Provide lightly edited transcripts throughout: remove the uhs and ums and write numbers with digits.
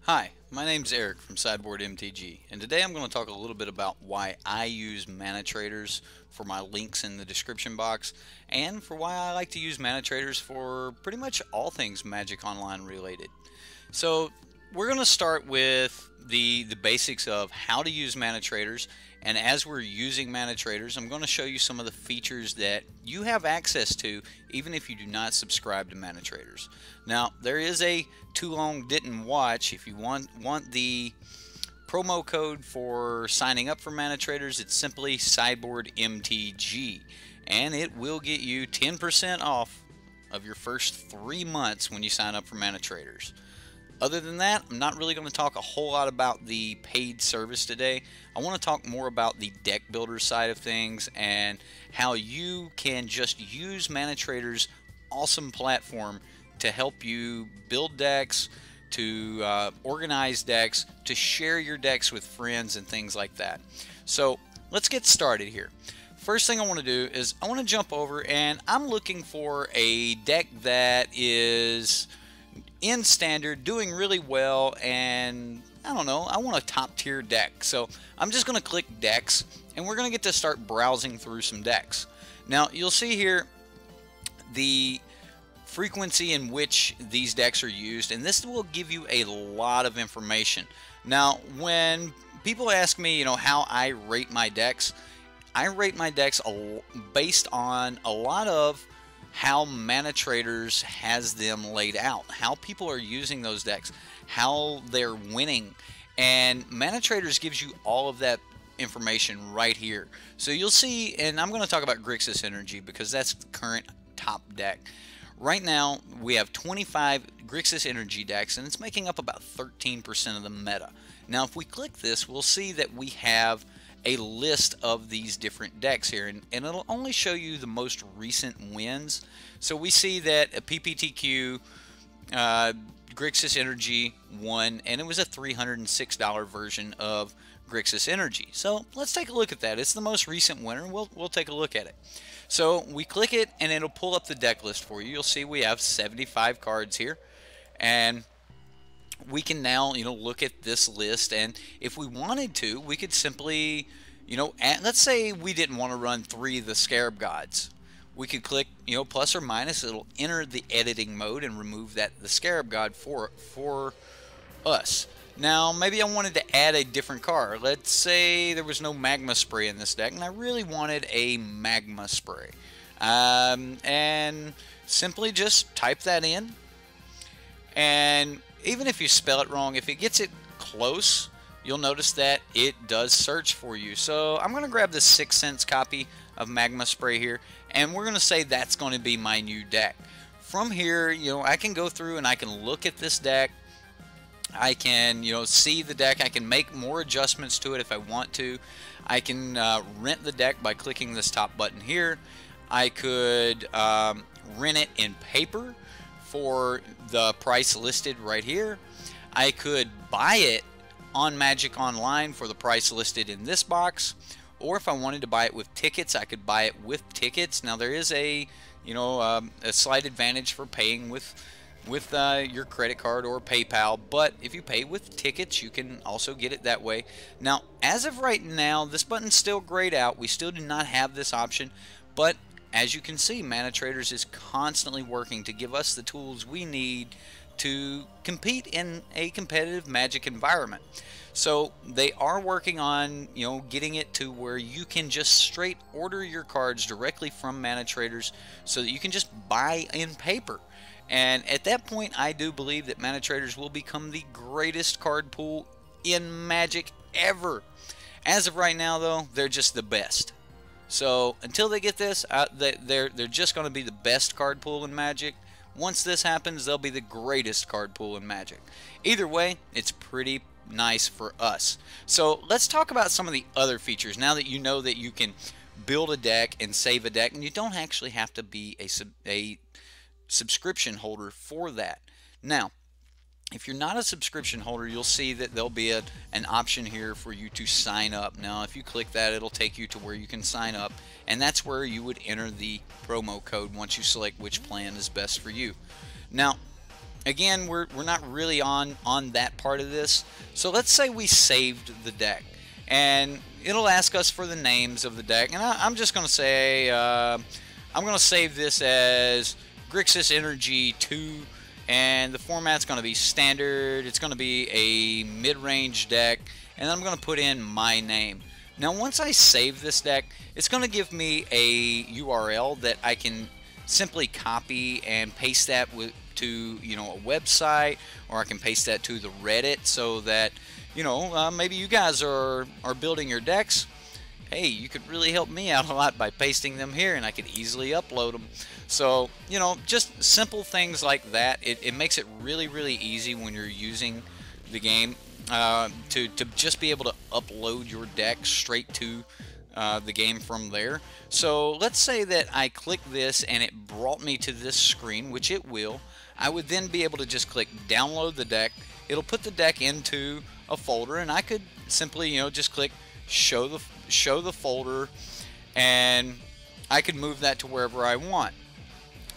Hi, my name's Eric from Sideboard MTG, and today I'm going to talk a little bit about why I use Manatraders for my links in the description box, and for why I like to use Manatraders for pretty much all things Magic Online related. So we're going to start with the basics of how to use Manatraders, and as we're using Manatraders, I'm going to show you some of the features that you have access to even if you do not subscribe to Manatraders. Now, there is a too long didn't watch. If you want the promo code for signing up for Manatraders, it's simply Sideboard MTG, and it will get you 10% off of your first 3 months when you sign up for Manatraders. Other than that, I'm not really going to talk a whole lot about the paid service today. I want to talk more about the deck builder side of things and how you can just use Manatraders' awesome platform to help you build decks, to organize decks, to share your decks with friends and things like that. So let's get started here. First thing I want to do is I want to jump over, and I'm looking for a deck that is in standard, doing really well, and I don't know, I want a top tier deck. So I'm just going to click decks, and we're going to get to start browsing through some decks. Now you'll see here the frequency in which these decks are used, and this will give you a lot of information. Now when people ask me, how I rate my decks, I rate my decks based on a lot of how Manatraders has them laid out, how people are using those decks, how they're winning, and Manatraders gives you all of that information right here. So you'll see, and I'm going to talk about Grixis Energy because that's the current top deck. Right now we have 25 Grixis Energy decks, and it's making up about 13% of the meta. Now if we click this, we'll see that we have a list of these different decks here, and it'll only show you the most recent wins. So we see that a PPTQ Grixis Energy won, and it was a $306 version of Grixis Energy. So let's take a look at that. It's the most recent winner. We'll take a look at it. So we click it, and it'll pull up the deck list for you. You'll see we have 75 cards here, and we can now look at this list, and if we wanted to, we could simply let's say we didn't want to run 3 of the Scarab Gods. We could click plus or minus. It'll enter the editing mode and remove the Scarab God for us. Now maybe I wanted to add a different card. Let's say there was no Magma Spray in this deck, and I really wanted a Magma Spray, and simply just type that in, and even if you spell it wrong, if it gets it close, you'll notice that it does search for you. So I'm going to grab this 6 cents copy of Magma Spray here, and we're going to say that's going to be my new deck. From here, I can go through and I can look at this deck. I can, see the deck. I can make more adjustments to it if I want to. I can rent the deck by clicking this top button here. I could rent it in paper for the price listed right here. I could buy it on Magic Online for the price listed in this box, or if I wanted to buy it with tickets, I could buy it with tickets. Now there is a slight advantage for paying with your credit card or PayPal, but if you pay with tickets, you can also get it that way. Now as of right now, this button's still grayed out. We still do not have this option, but as you can see, Manatraders is constantly working to give us the tools we need to compete in a competitive Magic environment. So they are working on, getting it to where you can just straight order your cards directly from Manatraders so that you can just buy in paper. And at that point, I do believe that Manatraders will become the greatest card pool in Magic ever. As of right now, though, they're just the best. So until they get this, they're just going to be the best card pool in Magic. Once this happens, they'll be the greatest card pool in Magic. Either way, it's pretty nice for us. So let's talk about some of the other features now that you know that you can build a deck and save a deck, and you don't actually have to be a subscription holder for that. Now, if you're not a subscription holder, you'll see that there'll be an option here for you to sign up. Now, if you click that, it'll take you to where you can sign up, and that's where you would enter the promo code once you select which plan is best for you. Now, again, we're not really on that part of this. So let's say we saved the deck, and it'll ask us for the names of the deck, and I'm just going to say I'm going to save this as Grixis Energy 2, and the format's going to be standard. It's going to be a mid-range deck, and then I'm going to put in my name. Now once I save this deck, it's going to give me a URL that I can simply copy and paste that to, you know, a website, or I can paste that to the Reddit, so that, you know, maybe you guys are building your decks. Hey, you could really help me out a lot by pasting them here, and I could easily upload them. So, you know, just simple things like that. It makes it really, really easy when you're using the game to just be able to upload your deck straight to the game from there. So let's say that I click this and it brought me to this screen, which it will. I would then be able to just click download the deck. It'll put the deck into a folder, and I could simply, you know, just click show the folder, and I could move that to wherever I want.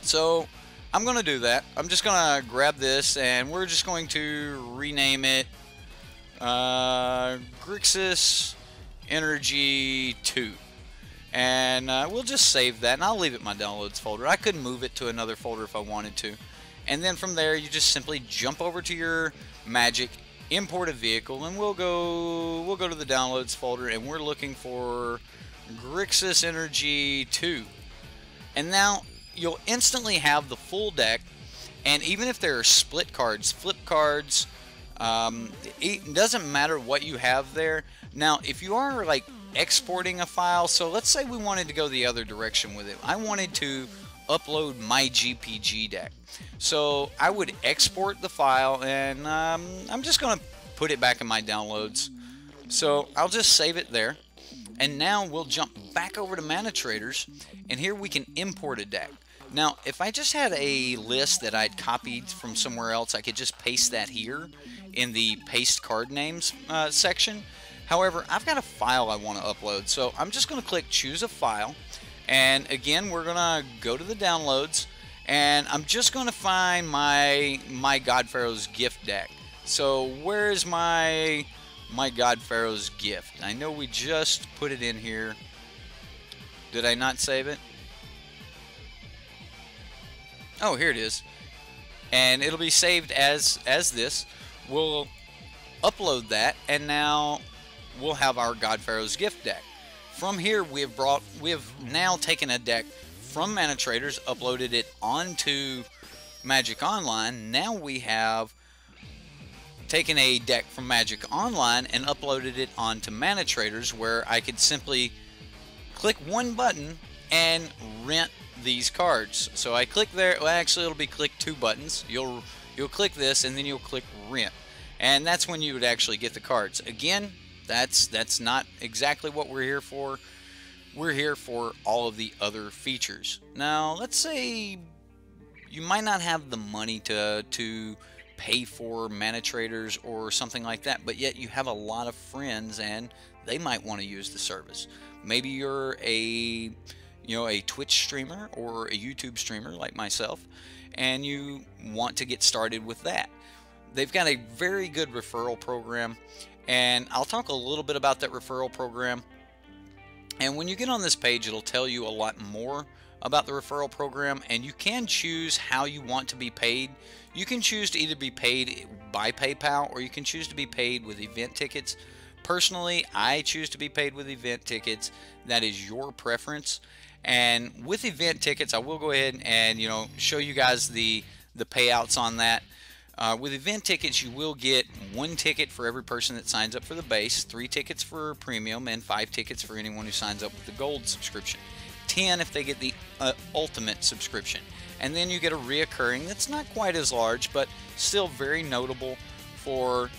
So I'm going to do that. I'm just going to grab this, and we're just going to rename it Grixis Energy 2, and we'll just save that, and I'll leave it in my downloads folder. I could move it to another folder if I wanted to, and then from there you just simply jump over to your Magic, import a vehicle, and we'll go to the downloads folder, and we're looking for Grixis Energy 2, and now you'll instantly have the full deck. And even if there are split cards, flip cards, it doesn't matter what you have there. Now if you are like exporting a file, so let's say we wanted to go the other direction with it. I wanted to upload my GPG deck, so I would export the file, and I'm just going to put it back in my downloads. So I'll just save it there, and now we'll jump back over to Manatraders, and here we can import a deck. Now if I just had a list that I'd copied from somewhere else, I could just paste that here in the paste card names section. However, I've got a file I want to upload, so I'm just going to click choose a file, and again we're going to go to the downloads, and I'm just going to find my God Pharaoh's gift deck. So where's my God Pharaoh's gift? I know we just put it in here. Did I not save it? Oh, here it is, and it'll be saved as this. We'll upload that, and now we'll have our God Pharaoh's gift deck. From here, we have now taken a deck from Manatraders, uploaded it onto Magic Online. Now we have taken a deck from Magic Online and uploaded it onto Manatraders, where I could simply click one button and rent these cards. So I click there. Well, actually it'll be click two buttons. You'll click this, and then you'll click rent, and that's when you would actually get the cards. Again, that's not exactly what we're here for. We're here for all of the other features. Now let's say you might not have the money to pay for Manatraders or something like that, but yet you have a lot of friends and they might want to use the service. Maybe you're a Twitch streamer or a YouTube streamer like myself, and you want to get started with that. They've got a very good referral program, and I'll talk a little bit about that referral program. And when you get on this page, it'll tell you a lot more about the referral program, and you can choose how you want to be paid. You can choose to either be paid by PayPal, or you can choose to be paid with event tickets. Personally, I choose to be paid with event tickets. That is your preference. And with event tickets, I will go ahead and show you guys the payouts on that. With event tickets, you will get 1 ticket for every person that signs up for the base, 3 tickets for premium, and 5 tickets for anyone who signs up with the gold subscription. 10 if they get the ultimate subscription. And then you get a reoccurring that's not quite as large, but still very notable for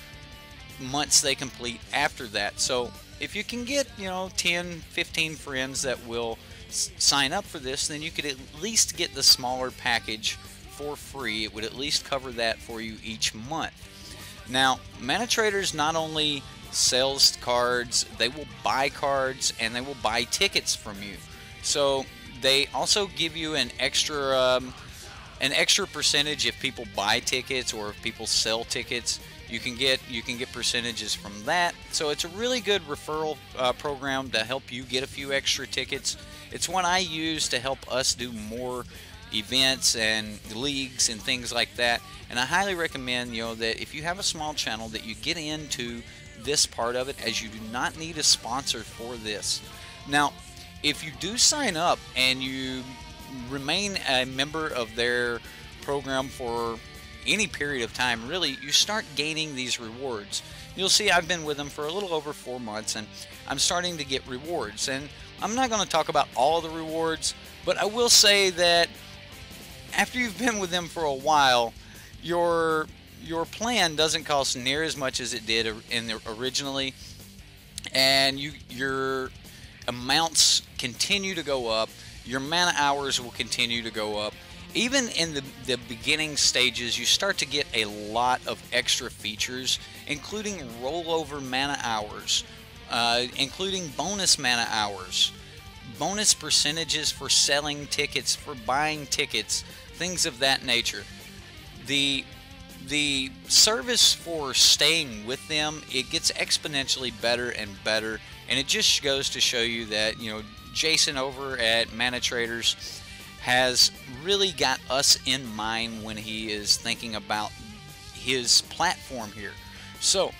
months they complete after that. So if you can get 10, 15 friends that will sign up for this, then you could at least get the smaller package for free. It would at least cover that for you each month. Now, Manatraders not only sells cards, they will buy cards and they will buy tickets from you. So they also give you an extra an extra percentage if people buy tickets or if people sell tickets. You can get percentages from that. So it's a really good referral program to help you get a few extra tickets. It's one I use to help us do more events and leagues and things like that. And I highly recommend, that if you have a small channel, that you get into this part of it, as you do not need a sponsor for this. Now, if you do sign up and you remain a member of their program for any period of time, really, you start gaining these rewards. You'll see I've been with them for a little over 4 months, and I'm starting to get rewards. And I'm not going to talk about all the rewards, but I will say that after you've been with them for a while, your plan doesn't cost near as much as it did originally, and your amounts continue to go up. Your mana hours will continue to go up. Even in the beginning stages, you start to get a lot of extra features, including rollover mana hours, including bonus mana hours, bonus percentages for selling tickets, for buying tickets, things of that nature. The service for staying with them, it gets exponentially better and better, and it just goes to show you that, Jason over at Manatraders has really got us in mind when he is thinking about his platform here. So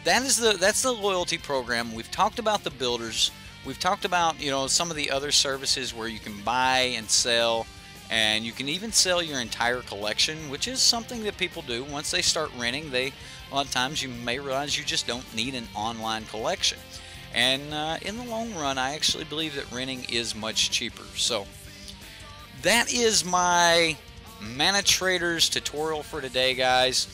that's the loyalty program. We've talked about the builders. We've talked about some of the other services where you can buy and sell, and you can even sell your entire collection, which is something that people do once they start renting. A lot of times you may realize you just don't need an online collection. And in the long run, I actually believe that renting is much cheaper. So that is my Manatraders tutorial for today, guys.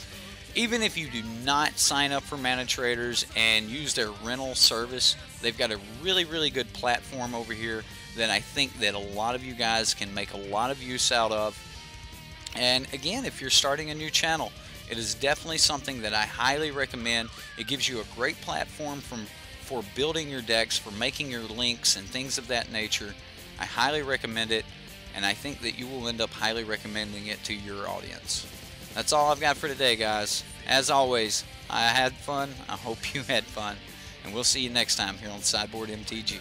Even if you do not sign up for Manatraders and use their rental service, they've got a really, really good platform over here that I think that a lot of you guys can make a lot of use out of. And again, if you're starting a new channel, it is definitely something that I highly recommend. It gives you a great platform for building your decks, for making your links and things of that nature. I highly recommend it, and I think that you will end up highly recommending it to your audience. That's all I've got for today, guys. As always, I had fun. I hope you had fun, and we'll see you next time here on Sideboard MTG.